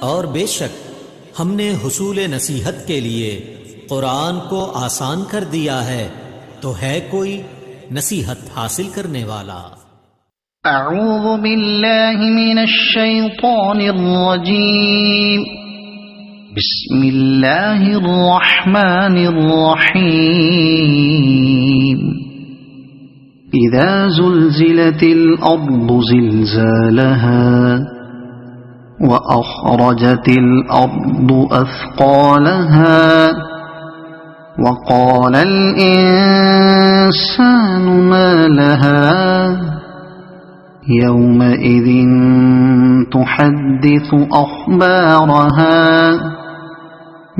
और बेशक हमने हुसूल नसीहत के लिए कुरान को आसान कर दिया है, तो है कोई नसीहत हासिल करने वाला। अऊज़ु बिल्लाहि मिनश शैतानिर रजीम। बिस्मिल्लाहिर रहमानिर रहीम। इज़ा ज़ुल्ज़िलतिल अर्दु ज़िल्ज़ालहा व अख़रजतिल अर्दु अथक़ालहा व क़ालल इंसानु मा लहा यौमइज़िन तुहद्दिसु अख़बारहा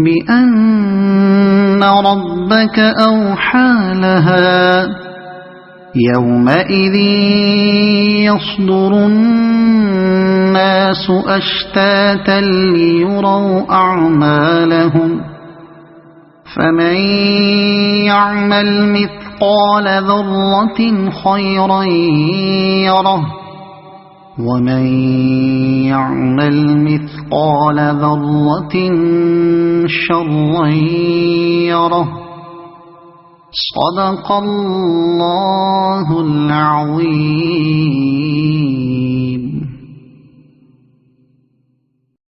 बिअन्न रब्बक औहा लहा यौमइज़िन यस्दुरुन्नासु अश्तातन लियुरौ अअमालहुम फमन यअमल मिथक़ाल ज़र्रतिन खैरन यरह वमन यअमल मिथक़ाल ज़र्रतिन शर्रन यरह। सदक़ल्लाहुल अज़ीम।